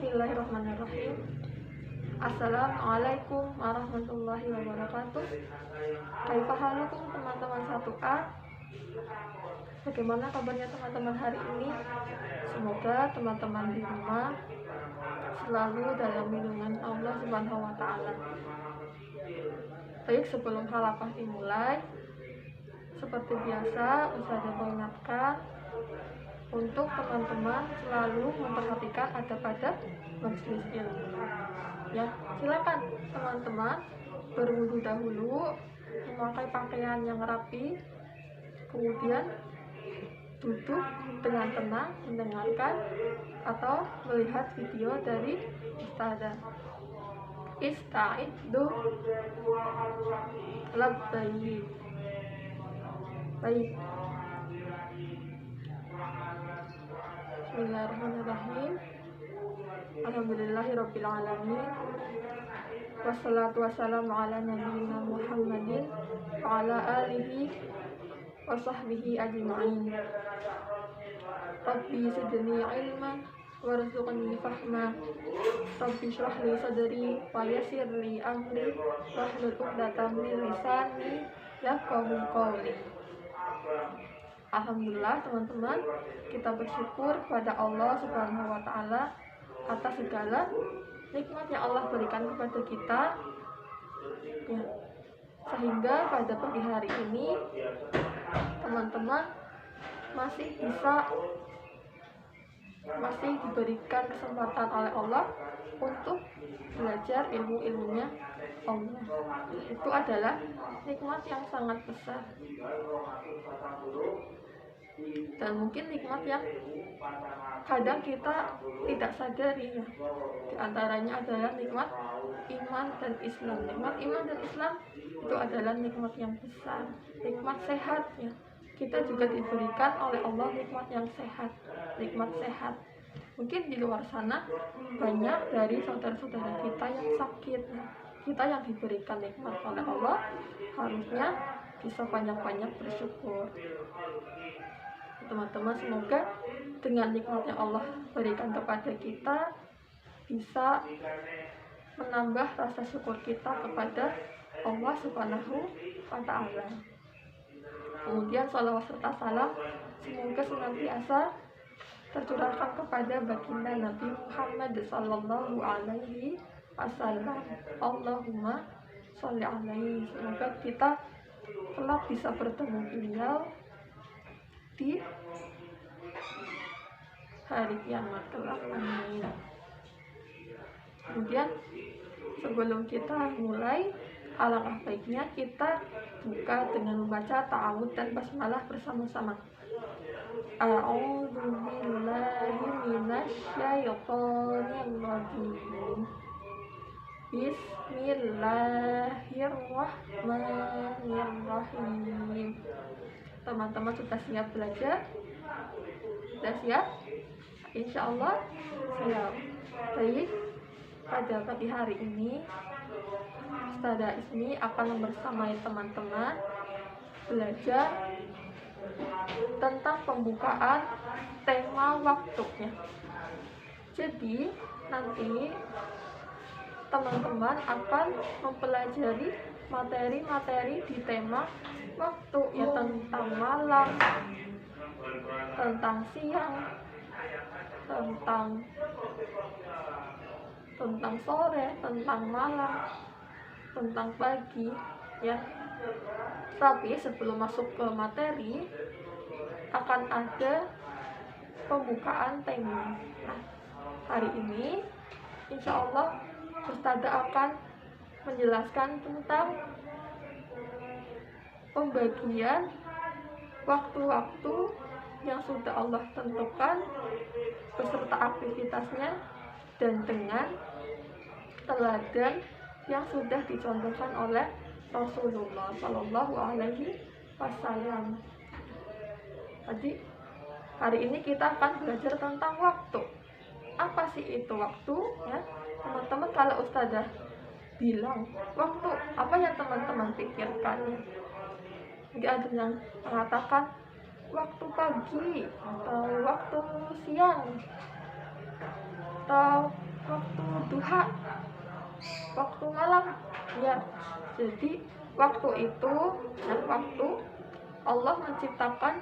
Bismillahirrahmanirrahim. Assalamualaikum warahmatullahi wabarakatuh. Kaifahalukum teman-teman 1A. Bagaimana kabarnya teman-teman hari ini? Semoga teman-teman di rumah selalu dalam lindungan Allah Subhanahu wa taala. Baik, sebelum halaqah dimulai, seperti biasa Ustazah mengingatkan untuk teman-teman selalu memperhatikan adab-adab majelis ilmu. Ya, silakan teman-teman berwudu dahulu, memakai pakaian yang rapi, kemudian duduk dengan tenang mendengarkan atau melihat video dari Ustazah. Ista'iddu labbaik. Baik. Bismillahirrahmanirrahim. Alhamdulillahirabbil alamin. Wassalatu wassalamu ala nabiyyina Muhammadin wa ala alihi wa sahbihi ajma'in. Rabbi zidni ilman warzuqni fahma. Rabbi shrah li sadri wa yassir li amri wahlul 'uqdatam min lisani yafqahu qawli. Alhamdulillah teman-teman, kita bersyukur kepada Allah Subhanahu wa taala atas segala nikmat yang Allah berikan kepada kita, ya, sehingga pada pagi hari ini teman-teman masih diberikan kesempatan oleh Allah untuk belajar ilmu-ilmunya Allah. Itu adalah nikmat yang sangat besar, dan mungkin nikmat yang kadang kita tidak sadari, ya. Di antaranya adalah nikmat iman dan Islam. Nikmat iman dan Islam itu adalah nikmat yang besar, nikmat sehat, ya. Kita juga diberikan oleh Allah nikmat yang sehat, nikmat sehat. Mungkin di luar sana banyak dari saudara-saudara kita yang sakit, ya. Kita yang diberikan nikmat oleh Allah harusnya bisa banyak-banyak bersyukur. Teman-teman, semoga dengan nikmat yang Allah berikan kepada kita bisa menambah rasa syukur kita kepada Allah Subhanahu wa ta'ala. Kemudian shalawat serta salam semoga senantiasa tercurahkan kepada baginda Nabi Muhammad sallallahu alaihi wasallam. Allahumma sholli alaihi. Semoga kita kelak bisa bertemu beliau di hari kiamat kelak. Amin. Kemudian sebelum kita mulai, alangkah baiknya kita buka dengan membaca ta'awudz dan basmalah bersama-sama. A'udzu billahi minasyaitonir rajim. Bismillahirrahmanirrahim. Teman-teman sudah siap belajar? Sudah siap? Insya Allah siap. Baik, pada pagi hari ini Ustazah Ismi akan membersamai teman-teman belajar tentang pembukaan tema waktunya. Jadi nanti teman-teman akan mempelajari materi-materi di tema waktu, ya, tentang malam, tentang siang, tentang sore, tentang malam, tentang pagi, ya. Tapi sebelum masuk ke materi akan ada pembukaan tema. Nah, hari ini insya Allah Ustazah akan menjelaskan tentang pembagian waktu-waktu yang sudah Allah tentukan beserta aktivitasnya dan dengan teladan yang sudah dicontohkan oleh Rasulullah Shallallahu Alaihi Wasallam. Jadi hari ini kita akan belajar tentang waktu. Apa sih itu waktu, ya? Teman-teman, kalau Ustazah bilang waktu, apa yang teman-teman pikirkan? Mungkin ada yang mengatakan waktu pagi, atau waktu siang, atau waktu duha, waktu malam ya. Jadi waktu itu ya, waktu Allah menciptakan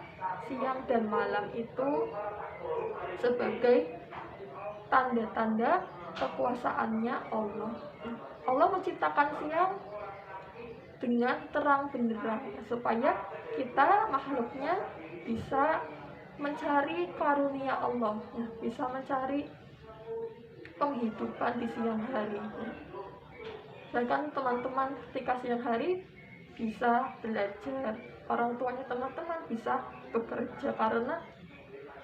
siang dan malam itu sebagai tanda-tanda kekuasaannya Allah. Allah menciptakan siang dengan terang benderang supaya kita makhluknya bisa mencari karunia Allah, bisa mencari penghidupan di siang hari. Bahkan teman-teman ketika siang hari bisa belajar, orang tuanya teman-teman bisa bekerja karena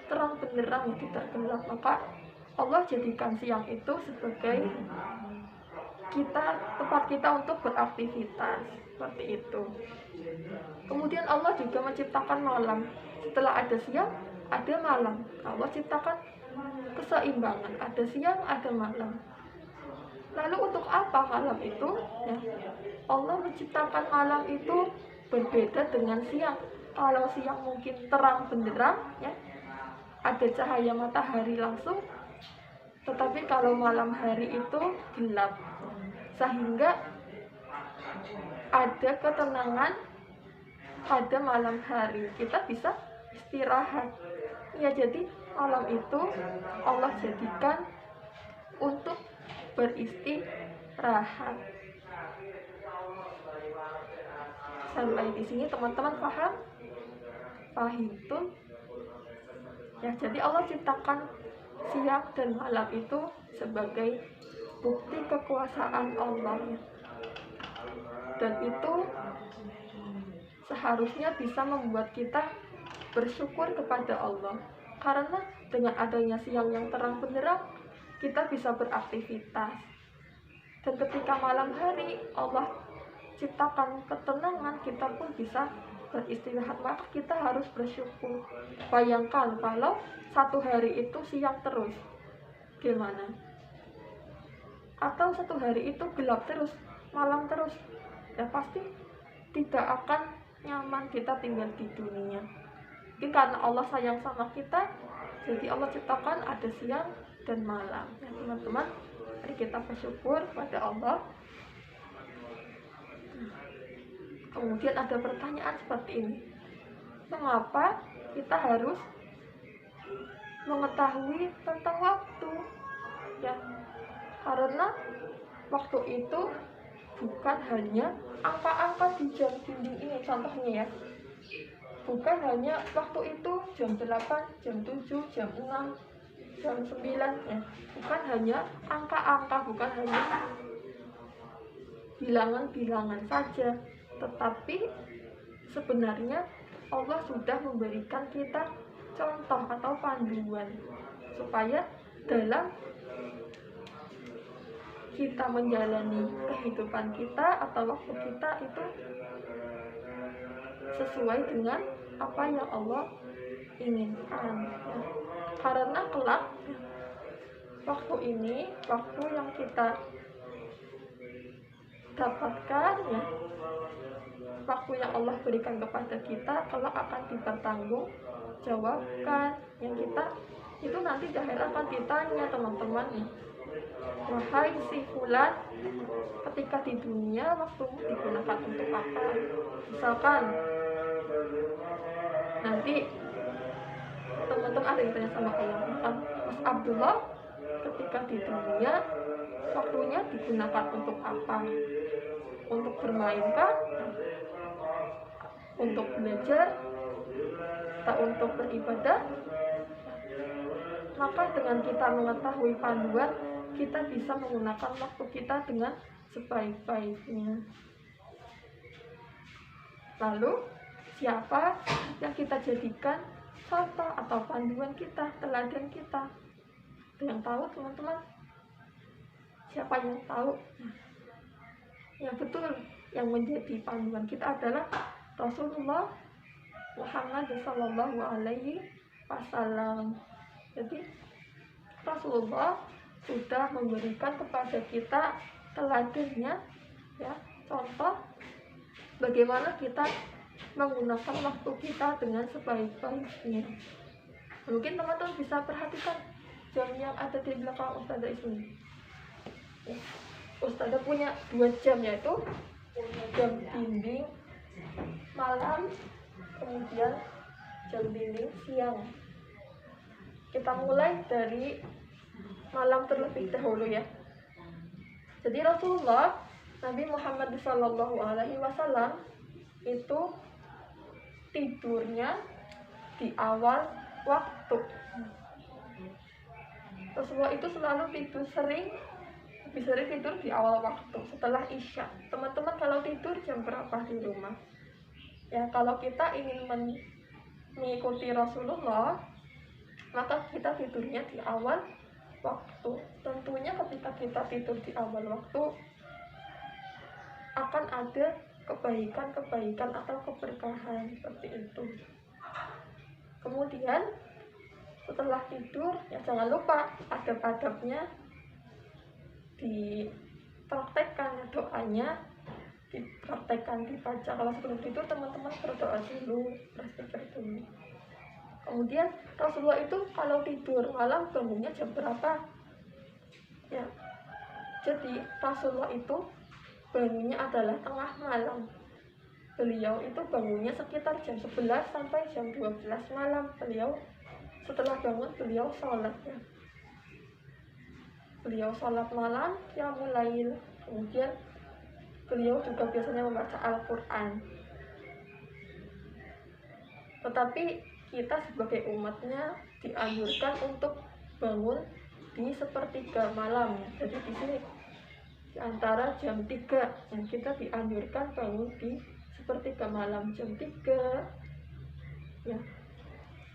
terang benderang yang tidak gelap. Maka Allah jadikan siang itu sebagai tempat kita untuk beraktivitas seperti itu. Kemudian Allah juga menciptakan malam. Setelah ada siang, ada malam. Allah ciptakan keseimbangan, ada siang, ada malam. Lalu untuk apa malam itu? Ya, Allah menciptakan malam itu berbeda dengan siang. Kalau siang mungkin terang benderang, ya, ada cahaya matahari langsung. Tetapi kalau malam hari itu gelap, sehingga ada ketenangan pada malam hari. Kita bisa istirahat. Ya, jadi malam itu Allah jadikan untuk beristirahat. Sampai di sini teman-teman paham? Fahimtum? Ya, jadi Allah ciptakan siang dan malam itu sebagai bukti kekuasaan Allah. Dan itu seharusnya bisa membuat kita bersyukur kepada Allah. Karena dengan adanya siang yang terang benderang, kita bisa beraktivitas. Dan ketika malam hari Allah ciptakan ketenangan, kita pun bisa beristirahat. Maka kita harus bersyukur. Bayangkan kalau satu hari itu siang terus, gimana? Atau satu hari itu gelap terus, malam terus, ya pasti tidak akan nyaman kita tinggal di dunia. Mungkin karena Allah sayang sama kita, jadi Allah ciptakan ada siang dan malam. Ya teman-teman, mari kita bersyukur pada Allah. Kemudian ada pertanyaan seperti ini, mengapa kita harus mengetahui tentang waktu? Ya, karena waktu itu bukan hanya angka-angka di jam dinding ini, contohnya ya. Bukan hanya waktu itu jam 8, jam 7, jam 6, jam 9 ya. Bukan hanya angka-angka, bukan hanya bilangan-bilangan saja, tetapi sebenarnya Allah sudah memberikan kita contoh atau panduan supaya dalam kita menjalani kehidupan kita atau waktu kita itu sesuai dengan apa yang Allah inginkan. Ya. Karena kelak waktu ini, waktu yang kita dapatkan, ya, waktu yang Allah berikan kepada kita kelak akan dipertanggungjawabkan. Yang kita itu nanti di akhirat akan ditanya teman-teman, ya. Wahai si fulan, ketika di dunia waktumu digunakan untuk apa? Misalkan nanti teman-teman ada yang tanya sama Allah, Mas Abdullah, ketika di dunia waktunya digunakan untuk apa? Untuk bermainkah? Untuk belajar? Atau untuk beribadah? Maka dengan kita mengetahui panduan, kita bisa menggunakan waktu kita dengan sebaik-baiknya. Lalu siapa yang kita jadikan contoh atau panduan kita, teladan kita? Ada yang tahu teman-teman? Siapa yang tahu? Yang betul yang menjadi panduan kita adalah Rasulullah Muhammad Sallallahu Alaihi Wasallam. Jadi Rasulullah sudah memberikan kepada kita teladannya, ya, contoh bagaimana kita menggunakan waktu kita dengan sebaik-baiknya. Mungkin teman-teman bisa perhatikan jam yang ada di belakang Ustazah Ismi. Ya. Ustazah punya 2 jam, yaitu jam bimbing malam, kemudian jam bimbing siang. Kita mulai dari malam terlebih dahulu ya. Jadi Rasulullah Nabi Muhammad SAW itu tidurnya di awal waktu. Rasulullah itu selalu tidur lebih sering tidur di awal waktu setelah Isya. Teman-teman kalau tidur jam berapa di rumah? Ya, kalau kita ingin mengikuti Rasulullah, maka kita tidurnya di awal waktu. Tentunya ketika kita tidur di awal waktu akan ada kebaikan-kebaikan atau keberkahan seperti itu. Kemudian setelah tidur ya jangan lupa adab-adabnya dipraktekkan, ya, doanya dipraktekkan, dibaca. Kalau sebelum tidur teman-teman berdoa dulu, berpikir dulu. Kemudian Rasulullah itu kalau tidur malam bangunnya jam berapa? Ya, jadi Rasulullah itu bangunnya adalah tengah malam. Beliau itu bangunnya sekitar jam 11 sampai jam 12 malam. Setelah bangun beliau sholat ya. Beliau sholat malam, qiyamul lail. Kemudian beliau juga biasanya membaca Al-Quran. Tetapi kita sebagai umatnya dianjurkan untuk bangun di sepertiga malam. Jadi di sini di antara jam 3 yang kita dianjurkan bangun di sepertiga malam, jam 3 ya,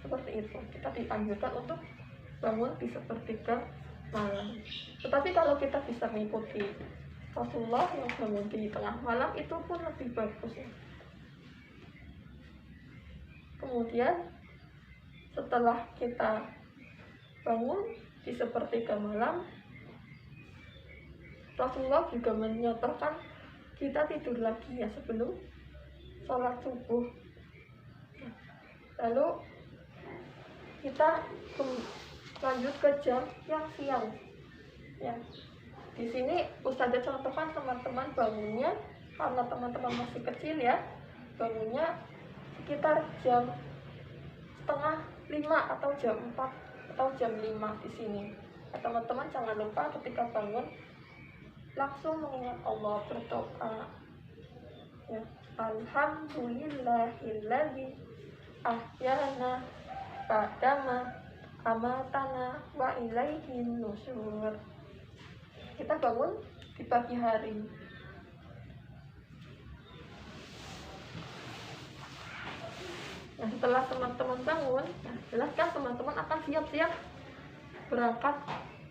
seperti itu. Kita dianjurkan untuk bangun di sepertiga malam. Tetapi kalau kita bisa mengikuti Rasulullah yang bangun di tengah malam, itu pun lebih bagus ya. Kemudian setelah kita bangun di sepertiga malam, Rasulullah juga menyatakan kita tidur lagi ya sebelum sholat subuh. Lalu kita lanjut ke jam yang siang ya. Di sini Ustazah contohkan teman-teman bangunnya, karena teman-teman masih kecil ya, bangunnya sekitar jam 4:30 atau jam 4 atau jam 5 di sini. Teman-teman jangan lupa ketika bangun langsung mengingat Allah, berdoa ya. Alhamdulillahilladzi ahyana ba'dama amatana wa ilaihin nusyur. Kita bangun di pagi hari. Nah, setelah teman-teman bangun, nah, jelas kan teman-teman akan siap-siap berangkat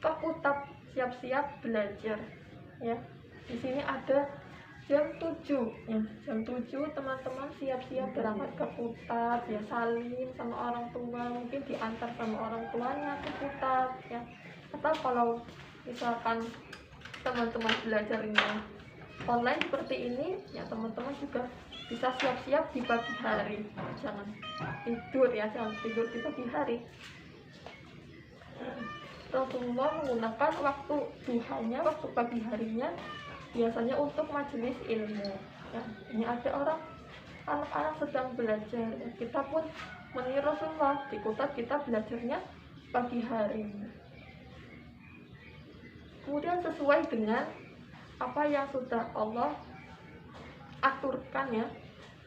ke Kutab, siap-siap belajar. Ya, di sini ada jam 7 ya. Jam 7 teman-teman siap-siap berangkat ke Kutab ya, salim sama orang tua, mungkin diantar sama orang tuanya ke Kutab ya. Atau kalau misalkan teman-teman belajarnya online seperti ini ya, teman-teman juga bisa siap-siap di pagi hari. Jangan tidur ya, jangan tidur di pagi hari. Rasulullah menggunakan waktu duhanya, waktu pagi harinya biasanya untuk majelis ilmu ya. Ini ada anak-anak sedang belajar ya. Kita pun meniru Rasulullah, di Kutab kita belajarnya pagi hari. Kemudian sesuai dengan apa yang sudah Allah aturkan ya,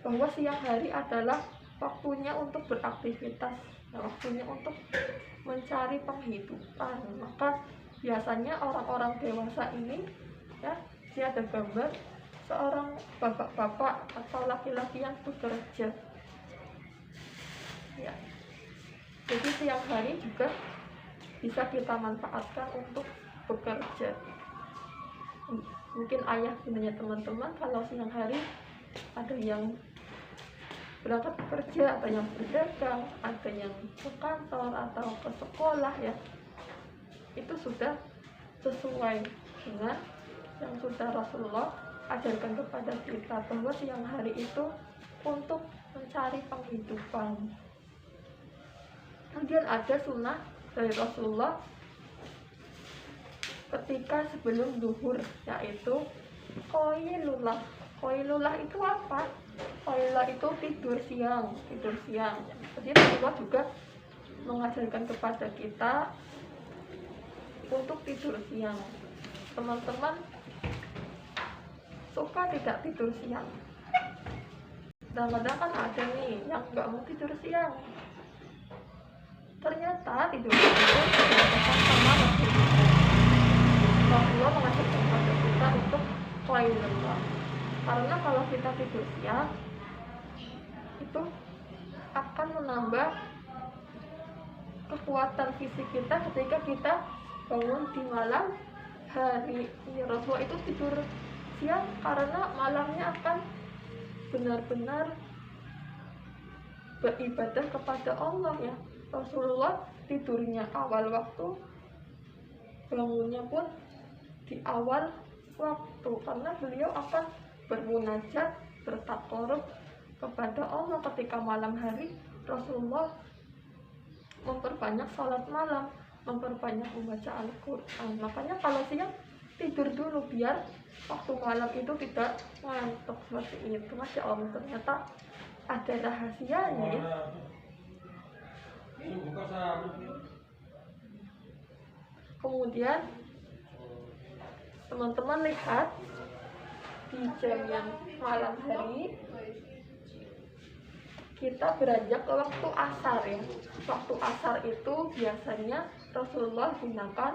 bahwa siang hari adalah waktunya untuk beraktivitas, waktunya untuk mencari penghidupan. Maka biasanya orang-orang dewasa ini ya, dia ada gambar seorang bapak-bapak atau laki-laki yang bekerja ya. Jadi siang hari juga bisa kita manfaatkan untuk bekerja. Mungkin ayah bundanya teman-teman kalau siang hari ada yang berangkat bekerja, ada yang berdagang, ada yang ke kantor atau ke sekolah ya. Itu sudah sesuai dengan yang sudah Rasulullah ajarkan kepada kita, bahwa siang hari itu untuk mencari penghidupan. Kemudian ada sunnah dari Rasulullah ketika sebelum duhur, yaitu Qailullah. Qailullah itu apa? Qailullah itu tidur siang. Jadi Rasulullah juga mengajarkan kepada kita untuk tidur siang. Teman-teman suka tidak tidur siang? Kadang-kadang kan ada nih yang nggak mau tidur siang. Ternyata tidur siang itu dikatakan sama Rasulullah mengajarkan kepada kita untuk qailullah. Karena kalau kita tidur siang itu akan menambah kekuatan fisik kita ketika kita bangun di malam hari. Rasulullah itu tidur siang karena malamnya akan benar-benar beribadah kepada Allah ya. Rasulullah tidurnya awal waktu, bangunnya pun di awal waktu, karena beliau akan bermunajat, bertakarub kepada Allah. Ketika malam hari Rasulullah memperbanyak salat malam, memperbanyak membaca Al-Quran. Makanya kalau siang tidur dulu biar waktu malam itu tidak ngantuk seperti itu. Masya Allah, ternyata ada rahasianya ya. Kemudian teman-teman lihat di jam yang malam hari kita beranjak ke waktu asar ya. Waktu asar itu biasanya Rasulullah gunakan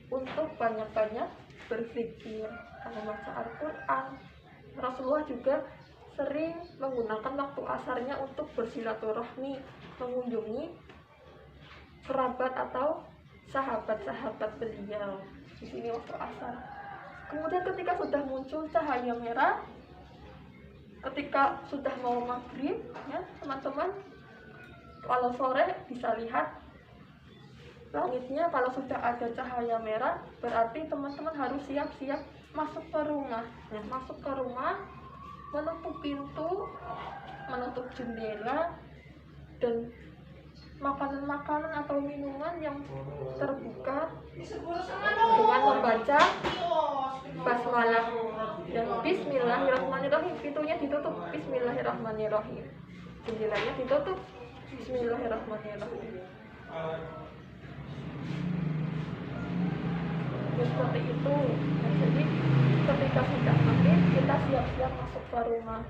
untuk banyak-banyak berzikir, membaca Al-Quran. Rasulullah juga sering menggunakan waktu asarnya untuk bersilaturahmi, mengunjungi kerabat atau sahabat-sahabat beliau. Di sini waktu asar. Kemudian ketika sudah muncul cahaya merah, ketika sudah mau maghrib ya teman-teman, kalau sore bisa lihat langitnya, kalau sudah ada cahaya merah berarti teman-teman harus siap-siap masuk ke rumah. Nah, masuk ke rumah, menutup pintu, menutup jendela, dan makanan-makanan atau minuman yang terbuka dengan membaca basmalah dan bismillahirrahmanirrahim. Pintunya ditutup, bismillahirrahmanirrahim. Jendelanya ditutup, bismillahirrahmanirrahim. Seperti itu. Nah, jadi ketika sudah maghrib kita siap-siap masuk ke rumah.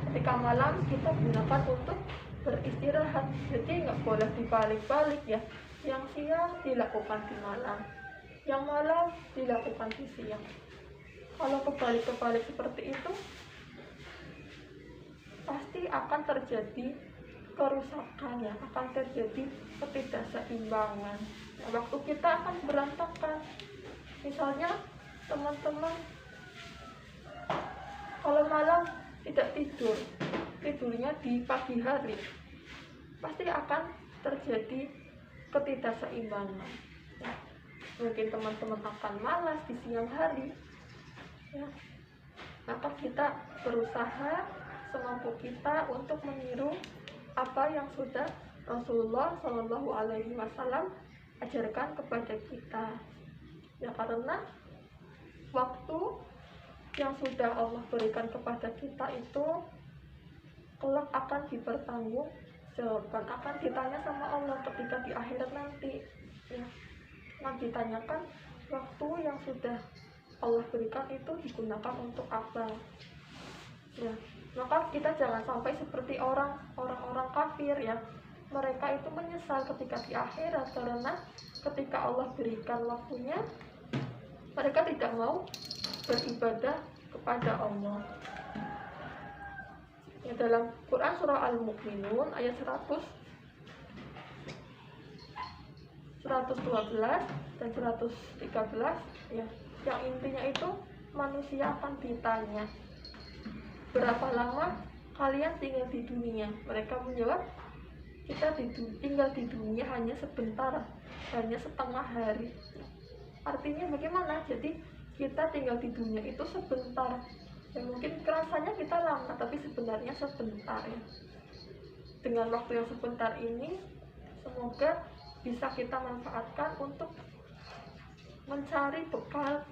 Ketika malam kita gunakan untuk beristirahat. Jadi nggak boleh dibalik-balik ya. Yang siang dilakukan di malam, yang malam dilakukan di siang. Kalau kebalik-kebalik seperti itu pasti akan terjadi kerusakan ya, akan terjadi ketidakseimbangan. Nah, waktu kita akan berantakan. Misalnya teman-teman kalau malam tidak tidur, tidurnya di pagi hari, pasti akan terjadi ketidakseimbangan ya. Mungkin teman-teman akan malas di siang hari ya. Maka kita berusaha semampu kita untuk meniru apa yang sudah Rasulullah Shallallahu Alaihi Wasallam ajarkan kepada kita ya, karena waktu yang sudah Allah berikan kepada kita itu kelak akan dipertanggungjawabkan, akan ditanya sama Allah ketika di akhirat nanti ya. Nah, ditanyakan waktu yang sudah Allah berikan itu digunakan untuk apa ya. Maka kita jangan sampai seperti orang-orang kafir ya. Mereka itu menyesal ketika di akhirat karena ketika Allah berikan waktunya mereka tidak mau beribadah kepada Allah. Ya, dalam Quran surah Al-Mu'minun ayat 112 dan 113 ya, yang intinya itu manusia akan ditanya, berapa lama kalian tinggal di dunia? Mereka menjawab, kita tinggal di dunia hanya sebentar, hanya setengah hari. Artinya bagaimana? Jadi kita tinggal di dunia itu sebentar ya, mungkin kerasanya kita lama tapi sebenarnya sebentar ya. Dengan waktu yang sebentar ini semoga bisa kita manfaatkan untuk mencari bekal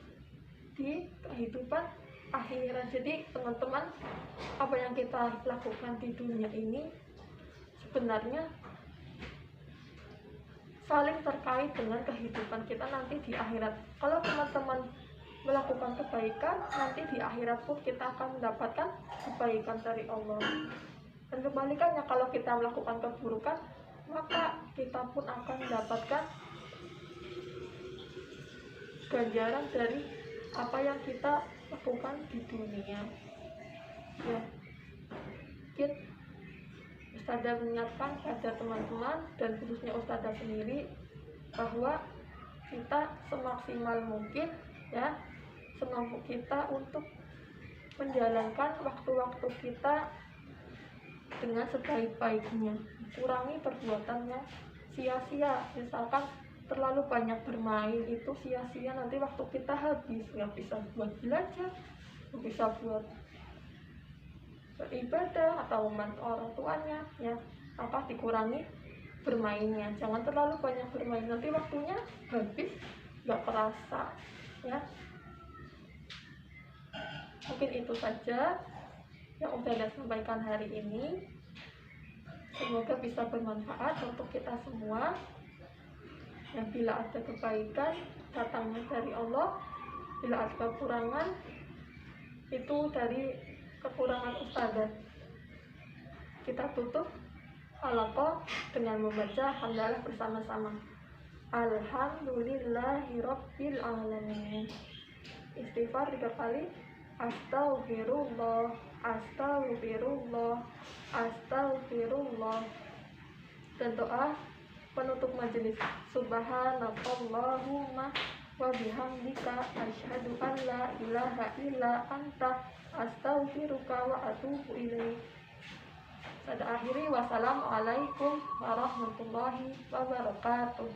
di kehidupan akhirat. Jadi teman-teman, apa yang kita lakukan di dunia ini sebenarnya saling terkait dengan kehidupan kita nanti di akhirat. Kalau teman-teman melakukan kebaikan, nanti di akhirat pun kita akan mendapatkan kebaikan dari Allah. Dan kebalikannya, kalau kita melakukan keburukan, maka kita pun akan mendapatkan ganjaran dari apa yang kita lakukan di dunia. Ya, mungkin Ustazah mengingatkan pada teman-teman dan khususnya Ustazah sendiri bahwa kita semaksimal mungkin, ya, semampu kita untuk menjalankan waktu-waktu kita dengan sebaik-baiknya, kurangi perbuatan yang sia-sia. Misalkan terlalu banyak bermain, itu sia-sia, nanti waktu kita habis, nggak bisa buat belajar, nggak bisa buat beribadah atau membantu orang tuanya, ya. Maka dikurangi bermainnya, jangan terlalu banyak bermain, nanti waktunya habis nggak terasa, ya. Mungkin itu saja yang udah saya sampaikan hari ini. Semoga bisa bermanfaat untuk kita semua. Yang bila ada kebaikan datangnya dari Allah, bila ada kekurangan itu dari kekurangan Ustazah. Kita tutup halaqah dengan membaca hamdalah bersama-sama. Alhamdulillahirabbil alamin. Istighfar 3 kali. Astaghfirullah, astaghfirullah, astaghfirullah. Dan doa penutup majelis. Subhanallahumma wa bihamdika asyhadu an la ilaha illa anta astaghfiruka wa atubu ilaik. Pada akhiri, wassalamualaikum warahmatullahi wabarakatuh.